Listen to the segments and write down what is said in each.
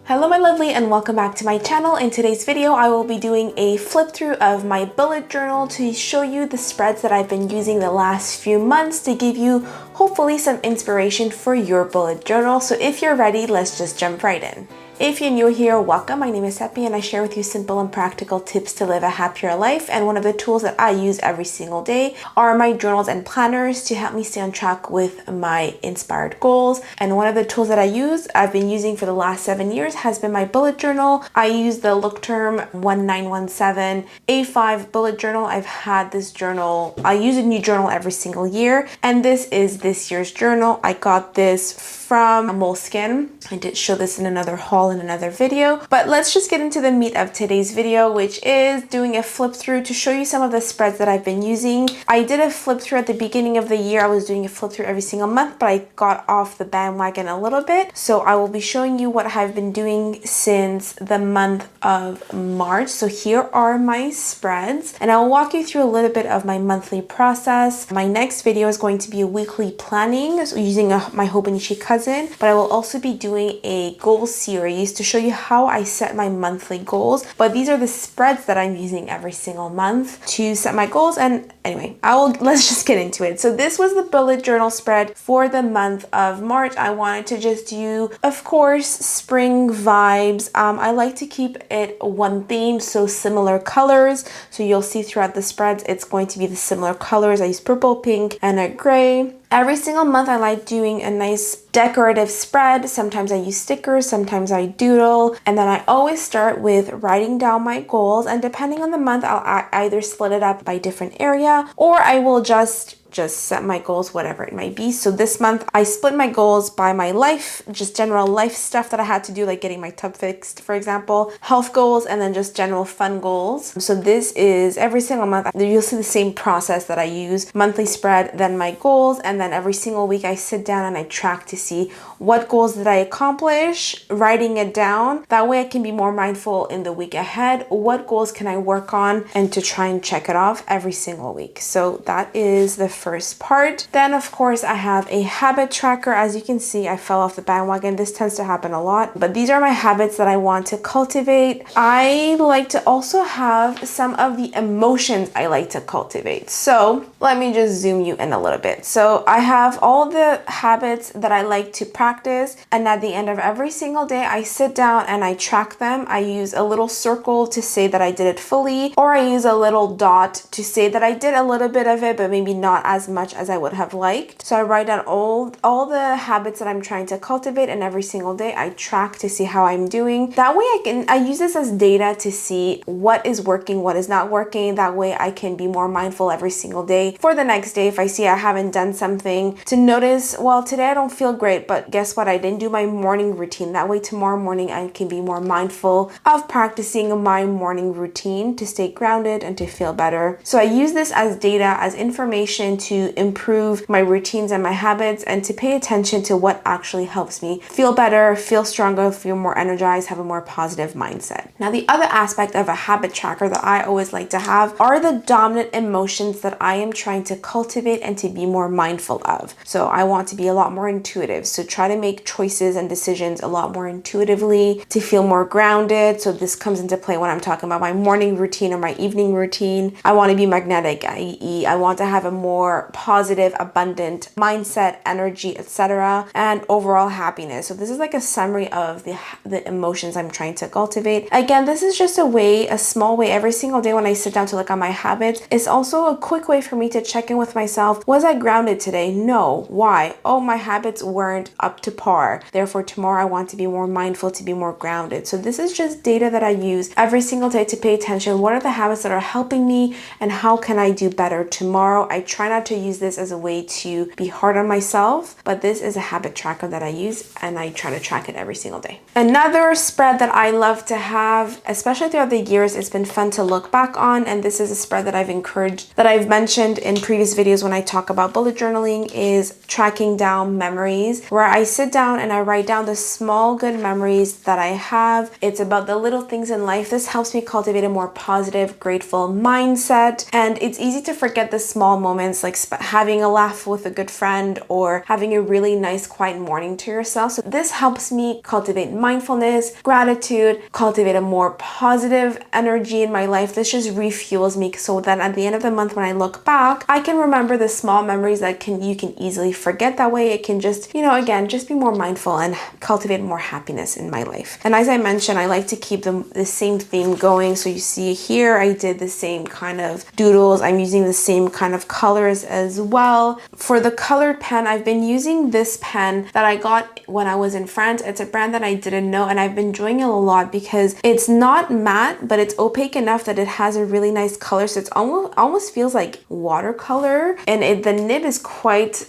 Hello my lovely and welcome back to my channel. In today's video I will be doing a flip through of my bullet journal to show you the spreads that I've been using the last few months to give you hopefully some inspiration for your bullet journal. So if you're ready, let's just jump right in. If you're new here, welcome. My name is Seppi and I share with you simple and practical tips to live a happier life. And one of the tools that I use every single day are my journals and planners to help me stay on track with my inspired goals. And one of the tools that I've been using for the last 7 years has been my bullet journal. I use the Look Term 1917 A5 bullet journal. I've had this journal. I use a new journal every single year. And this is this year's journal. I got this from Moleskine. I did show this in another haul in another video, but let's just get into the meat of today's video, which is doing a flip through to show you some of the spreads that I've been using. I did a flip through at the beginning of the year. I was doing a flip through every single month, but I got off the bandwagon a little bit. So I will be showing you what I've been doing since the month of March. So here are my spreads, and I'll walk you through a little bit of my monthly process. My next video is going to be a weekly planning, so using my Hobonichi cousin, but I will also be doing a goal series to show you how I set my monthly goals. But these are the spreads that I'm using every single month to set my goals. And anyway, let's just get into it. So this was the bullet journal spread for the month of March. I wanted to just do, of course, spring vibes. I like to keep it one theme, so similar colors. So you'll see throughout the spreads, it's going to be the similar colors. I use purple, pink, and a gray. Every single month I like doing a nice decorative spread. Sometimes I use stickers, sometimes I doodle, and then I always start with writing down my goals, and depending on the month I'll either split it up by different area or I will just set my goals, whatever it might be. So this month I split my goals by my life, just general life stuff that I had to do, like getting my tub fixed, for example, health goals, and then just general fun goals. So this is every single month. You'll see the same process that I use: monthly spread, then my goals, and then every single week I sit down and I track to see what goals did I accomplish, writing it down. That way I can be more mindful in the week ahead. What goals can I work on, and to try and check it off every single week. So that is the first part. Then of course I have a habit tracker. As you can see, I fell off the bandwagon. This tends to happen a lot, but these are my habits that I want to cultivate. I like to also have some of the emotions I like to cultivate. So let me just zoom you in a little bit. So I have all the habits that I like to practice, and at the end of every single day I sit down and I track them. I use a little circle to say that I did it fully, or I use a little dot to say that I did a little bit of it, but maybe not as much as I would have liked. So I write down all the habits that I'm trying to cultivate, and every single day I track to see how I'm doing. That way I use this as data to see what is working, what is not working. That way I can be more mindful every single day for the next day. If I see I haven't done something, to notice, well, today I don't feel great, but guess what? I didn't do my morning routine. That way tomorrow morning I can be more mindful of practicing my morning routine to stay grounded and to feel better. So I use this as data, as information to improve my routines and my habits, and to pay attention to what actually helps me feel better, feel stronger, feel more energized, have a more positive mindset. Now, the other aspect of a habit tracker that I always like to have are the dominant emotions that I am trying to cultivate and to be more mindful of. So I want to be a lot more intuitive. So try to make choices and decisions a lot more intuitively to feel more grounded. So this comes into play when I'm talking about my morning routine or my evening routine. I want to be magnetic, i.e. I want to have a more positive, abundant mindset, energy, etc., and overall happiness. So this is like a summary of the emotions I'm trying to cultivate. Again, this is just a small way every single day when I sit down to look at my habits. It's also a quick way for me to check in with myself. Was I grounded today? No. Why? Oh, my habits weren't up to par. Therefore, tomorrow I want to be more mindful, to be more grounded. So this is just data that I use every single day to pay attention. What are the habits that are helping me, and how can I do better tomorrow? I try not to use this as a way to be hard on myself, but this is a habit tracker that I use, and I try to track it every single day. Another spread that I love to have, especially throughout the years, it's been fun to look back on, and this is a spread that I've mentioned in previous videos when I talk about bullet journaling, is tracking down memories, where I sit down and I write down the small good memories that I have. It's about the little things in life. This helps me cultivate a more positive, grateful mindset, and it's easy to forget the small moments, like like having a laugh with a good friend or having a really nice quiet morning to yourself. So this helps me cultivate mindfulness, gratitude, cultivate a more positive energy in my life. This just refuels me so that at the end of the month when I look back, I can remember the small memories that you can easily forget. That way it can just, again, just be more mindful and cultivate more happiness in my life. And as I mentioned, I like to keep the same theme going. So you see here, I did the same kind of doodles. I'm using the same kind of colors as well. For the colored pen, I've been using this pen that I got when I was in France. It's a brand that I didn't know, and I've been enjoying it a lot because it's not matte, but it's opaque enough that it has a really nice color. So it's almost feels like watercolor, and the nib is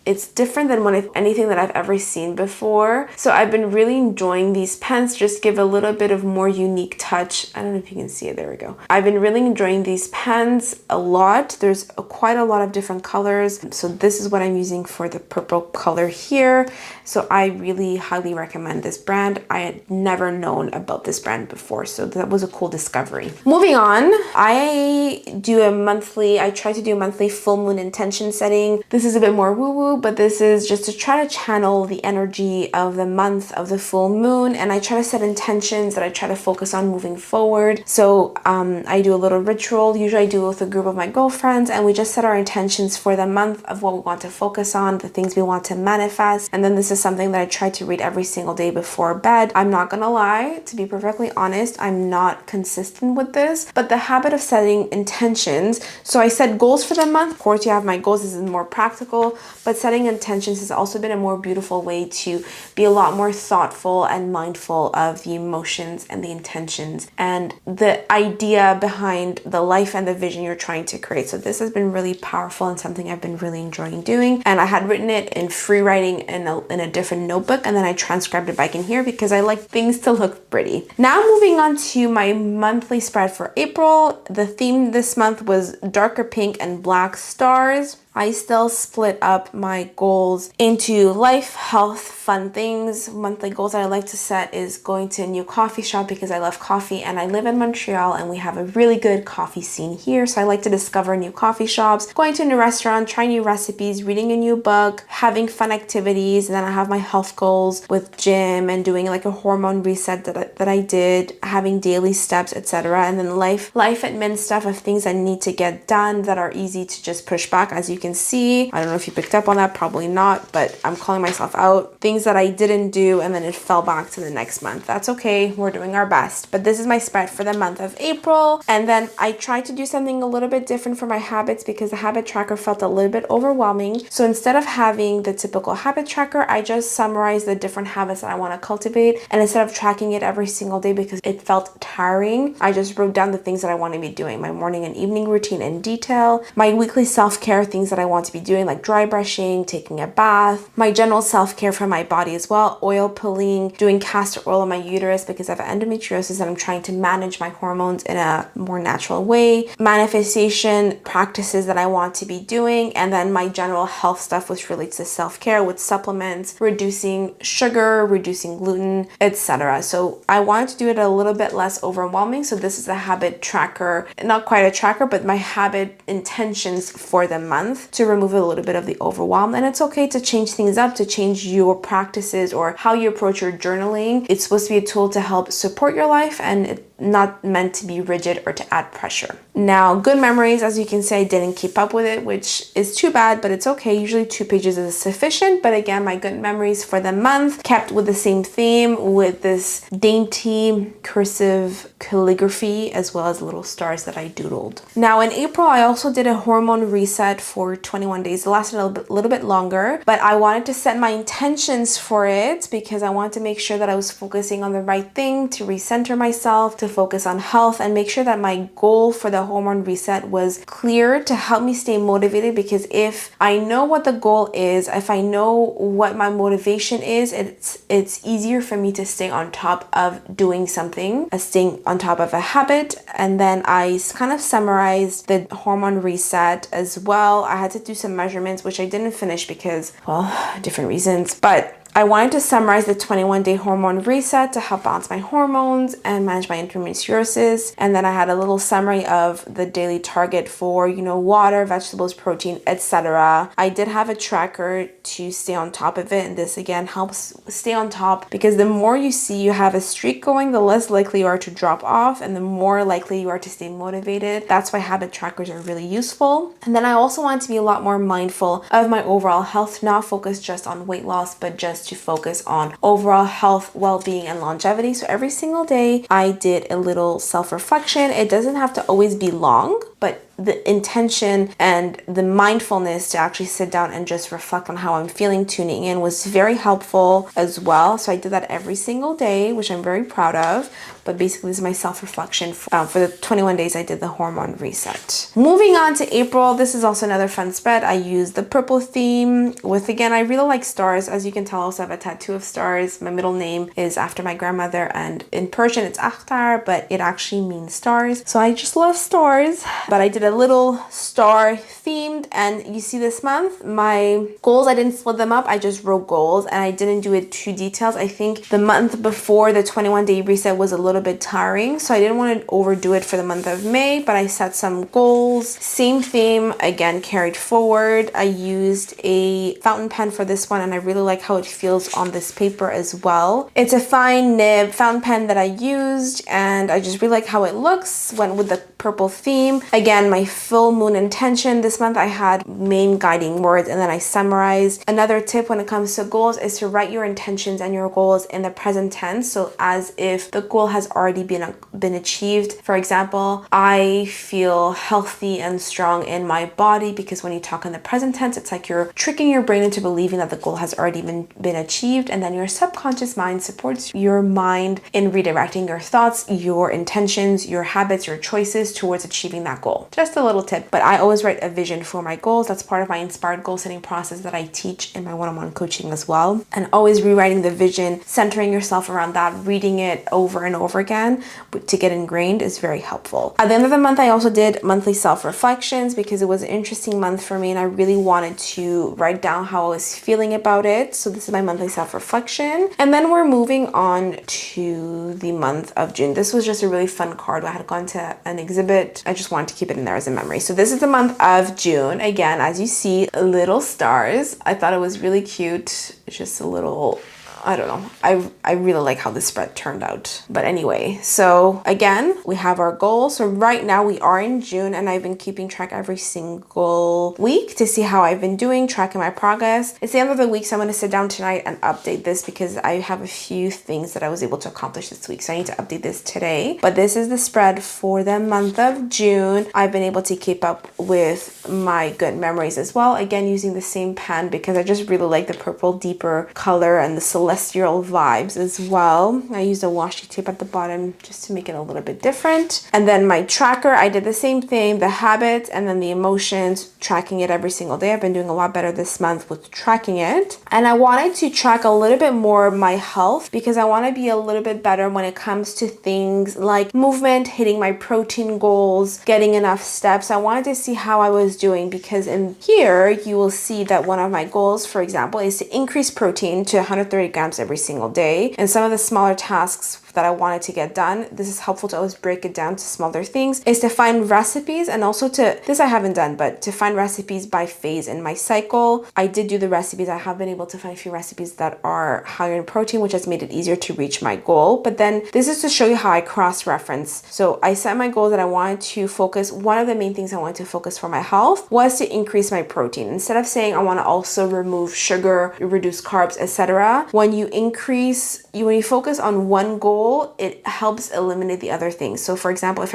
it's different than anything that I've ever seen before. So I've been really enjoying these pens, just give a little bit of more unique touch. I don't know if you can see it, there we go. I've been really enjoying these pens a lot. There's quite a lot of different colors. So this is what I'm using for the purple color here. So I really highly recommend this brand. I had never known about this brand before, so that was a cool discovery. Moving on, I try to do a monthly full moon intention setting. This is a bit more woo-woo, but this is just to try to channel the energy of the month of the full moon, and I try to set intentions that I try to focus on moving forward. So I do a little ritual. Usually I do it with a group of my girlfriends, and we just set our intentions for the month of what we want to focus on, the things we want to manifest. And then this is something that I try to read every single day before bed. I'm not gonna lie, to be perfectly honest, I'm not consistent with this, but the habit of setting intentions. So I set goals for the month. Of course, you have my goals. This is more practical, but setting intentions has also been a more beautiful way to be a lot more thoughtful and mindful of the emotions and the intentions and the idea behind the life and the vision you're trying to create. So this has been really powerful and something I've been really enjoying doing. And I had written it in free writing in a different notebook, and then I transcribed it back in here because I like things to look pretty. Now moving on to my monthly spread for April. The theme this month was darker pink and black stars. I still split up my goals into life, health, fun things. Monthly goals that I like to set is going to a new coffee shop because I love coffee, and I live in Montreal and we have a really good coffee scene here. So I like to discover new coffee shops, going to a new restaurant, try new recipes, reading a new book, having fun activities. And then I have my health goals with gym and doing like a hormone reset that I did, having daily steps, etc. And then life admin stuff of things I need to get done that are easy to just push back. As you can see, I don't know if you picked up on that, probably not, but I'm calling myself out. Things that I didn't do and then it fell back to the next month. That's okay, we're doing our best. But this is my spread for the month of April. And then I tried to do something a little bit different for my habits because the habit tracker felt a little bit overwhelming. So instead of having the typical habit tracker, I just summarized the different habits that I want to cultivate. And instead of tracking it every single day because it felt tiring, I just wrote down the things that I want to be doing, my morning and evening routine in detail, my weekly self-care things that I want to be doing, like dry brushing, taking a bath, my general self-care for my body as well, oil pulling, doing castor oil on my uterus because I have endometriosis and I'm trying to manage my hormones in a more natural way, manifestation practices that I want to be doing, and then my general health stuff which relates to self-care with supplements, reducing sugar, reducing gluten, etc. So I wanted to do it a little bit less overwhelming. So this is a habit tracker, not quite a tracker, but my habit intentions for the month to remove a little bit of the overwhelm. And it's okay to change things up, to change your practices or how you approach your journaling. It's supposed to be a tool to help support your life and it's not meant to be rigid or to add pressure. Now, good memories, as you can see, I didn't keep up with it, which is too bad, but it's okay. Usually 2 pages is sufficient. But again, my good memories for the month kept with the same theme with this dainty cursive calligraphy as well as little stars that I doodled. Now in April, I also did a hormone reset for 21 days. It lasted a little bit longer, but I wanted to set my intentions for it because I wanted to make sure that I was focusing on the right thing, to recenter myself, to focus on health, and make sure that my goal for the hormone reset was clear to help me stay motivated. Because if I know what the goal is, if I know what my motivation is, it's easier for me to stay on top of doing something, staying on top of a habit. And then I kind of summarized the hormone reset as well. I had to do some measurements, which I didn't finish because, well, different reasons, but I wanted to summarize the 21-day hormone reset to help balance my hormones and manage my endometriosis. And then I had a little summary of the daily target for, water, vegetables, protein, etc. I did have a tracker to stay on top of it. And this again helps stay on top, because the more you see you have a streak going, the less likely you are to drop off and the more likely you are to stay motivated. That's why habit trackers are really useful. And then I also want to be a lot more mindful of my overall health, not focus just on weight loss, but just to focus on overall health, well-being, and longevity. So every single day I did a little self-reflection. It doesn't have to always be long, but the intention and the mindfulness to actually sit down and just reflect on how I'm feeling, tuning in, was very helpful as well. So I did that every single day, which I'm very proud of. But basically, this is my self-reflection for the 21 days I did the hormone reset. Moving on to April, this is also another fun spread. I used the purple theme with, again, I really like stars. As you can tell, I also have a tattoo of stars. My middle name is after my grandmother, and in Persian it's Akhtar, but it actually means stars. So I just love stars. But I did a little star themed, and you see this month, my goals, I didn't split them up. I just wrote goals and I didn't do it too detailed. I think the month before the 21-day reset was a little bit tiring, so I didn't want to overdo it for the month of May, but I set some goals. Same theme, again, carried forward. I used a fountain pen for this one, and I really like how it feels on this paper as well. It's a fine nib fountain pen that I used, and I just really like how it looks. Went with the purple theme. Again, my full moon intention this month, I had main guiding words, and then I summarized. Another tip when it comes to goals is to write your intentions and your goals in the present tense, so as if the goal has already been achieved. For example, I feel healthy and strong in my body, because when you talk in the present tense, it's like you're tricking your brain into believing that the goal has already been achieved, and then your subconscious mind supports your mind in redirecting your thoughts, your intentions, your habits, your choices towards achieving that goal. Just a little tip, but I always write a vision for my goals. That's part of my inspired goal setting process that I teach in my one-on-one coaching as well. And always rewriting the vision, centering yourself around that, reading it over and over again to get ingrained is very helpful. At the end of the month, I also did monthly self-reflections, because it was an interesting month for me and I really wanted to write down how I was feeling about it. So this is my monthly self-reflection. And then we're moving on to the month of June. This was just a really fun card. I had gone to an exhibit. I just wanted to keep it in there as a memory. So this is the month of June. Again, as you see, little stars. I thought it was really cute. It's just a little, I don't know. I really like how this spread turned out. But anyway, so again, we have our goals. So right now we are in June, and I've been keeping track every single week to see how I've been doing, tracking my progress. It's the end of the week, so I'm going to sit down tonight and update this, because I have a few things that I was able to accomplish this week. So I need to update this today. But this is the spread for the month of June. I've been able to keep up with my good memories as well. Again, using the same pen, because I just really like the purple deeper color and the celestial vibes as well. I used a washi tape at the bottom just to make it a little bit different. And then my tracker, I did the same thing, the habits and then the emotions, tracking it every single day. I've been doing a lot better this month with tracking it. And I wanted to track a little bit more my health, because I want to be a little bit better when it comes to things like movement, hitting my protein goals, getting enough steps. I wanted to see how I was doing, because in here you will see that one of my goals, for example, is to increase protein to 130 grams every single day. And some of the smaller tasks that I wanted to get done, this is helpful to always break it down to smaller things, is to find recipes, and also to, this I haven't done, but to find recipes by phase in my cycle. I did do the recipes. I have been able to find a few recipes that are higher in protein, which has made it easier to reach my goal. But then this is to show you how I cross-reference. So I set my goal that I wanted to focus, one of the main things I wanted to focus for my health was to increase my protein. Instead of saying I want to also remove sugar, reduce carbs, etc. When you focus on one goal, it helps eliminate the other things. So for example, if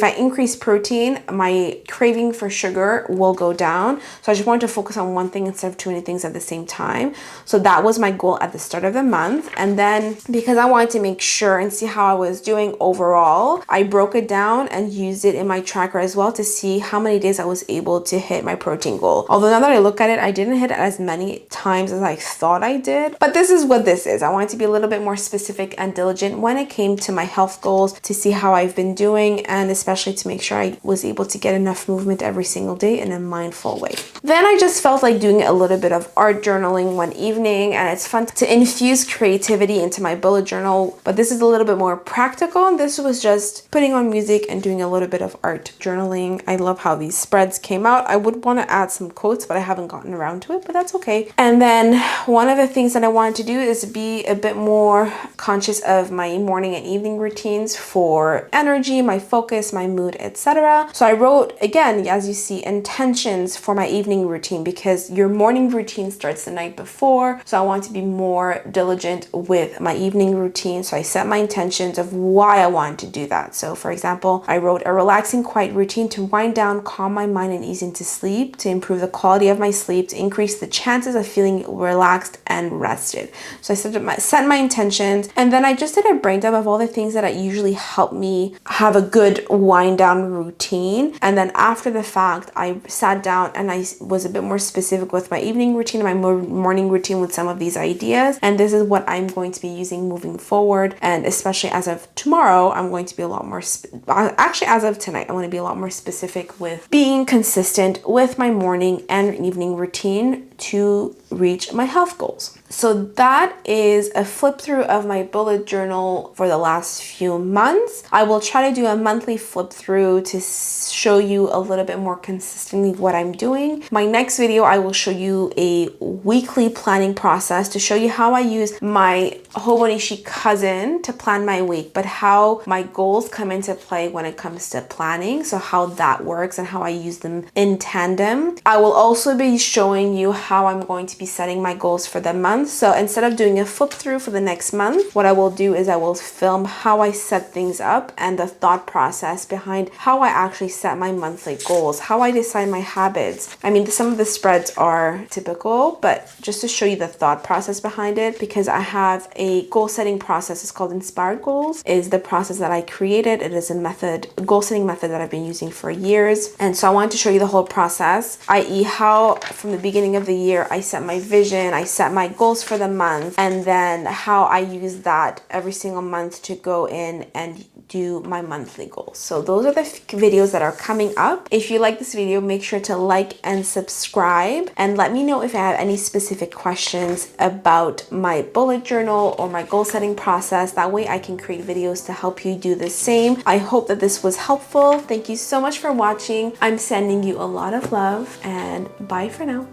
I increase protein, my craving for sugar will go down. So I just wanted to focus on one thing instead of too many things at the same time. So that was my goal at the start of the month. And then because I wanted to make sure and see how I was doing overall, I broke it down and used it in my tracker as well to see how many days I was able to hit my protein goal. Although now that I look at it, I didn't hit it as many times as I thought I did. But this is what this is. I wanted to be a little bit more specific and diligent diligent when it came to my health goals, to see how I've been doing, and especially to make sure I was able to get enough movement every single day in a mindful way. Then I just felt like doing a little bit of art journaling one evening, and it's fun to infuse creativity into my bullet journal, but this is a little bit more practical, and this was just putting on music and doing a little bit of art journaling. I love how these spreads came out. I would want to add some quotes, but I haven't gotten around to it, but that's okay. And then one of the things that I wanted to do is be a bit more conscious of my morning and evening routines for energy, my focus, my mood, etc. So I wrote, again, as you see, intentions for my evening routine, because your morning routine starts the night before. So I want to be more diligent with my evening routine. So I set my intentions of why I want to do that. So for example, I wrote a relaxing, quiet routine to wind down, calm my mind, and ease into sleep, to improve the quality of my sleep, to increase the chances of feeling relaxed and rested. So I set my intentions, and then I just did a brain dump of all the things that usually help me have a good wind down routine. And then after the fact, I sat down and I was a bit more specific with my evening routine and my morning routine with some of these ideas. And this is what I'm going to be using moving forward. And especially as of tomorrow, I'm going to be a lot more, actually as of tonight, I want to be a lot more specific with being consistent with my morning and evening routine to reach my health goals. So that is a flip through of my bullet journal for the last few months. I will try to do a monthly flip through to show you a little bit more consistently what I'm doing. My next video, I will show you a weekly planning process to show you how I use my Hobonichi cousin to plan my week, but how my goals come into play when it comes to planning. So how that works and how I use them in tandem. I will also be showing you how I'm going to be setting my goals for the month. So instead of doing a flip through for the next month, what I will do is I will film how I set things up and the thought process behind how I actually set my monthly goals, how I decide my habits. I mean, some of the spreads are typical, but just to show you the thought process behind it, because I have a goal setting process. It's called Inspired Goals, is the process that I created. It is a goal setting method that I've been using for years. And so I wanted to show you the whole process, i.e. how from the beginning of the year, I set my vision, I set my goals for the month, and then how I use that every single month to go in and do my monthly goals. So those are the videos that are coming up. If you like this video, make sure to like and subscribe, and let me know if I have any specific questions about my bullet journal or my goal setting process. That way I can create videos to help you do the same. I hope that this was helpful. Thank you so much for watching. I'm sending you a lot of love, and bye for now.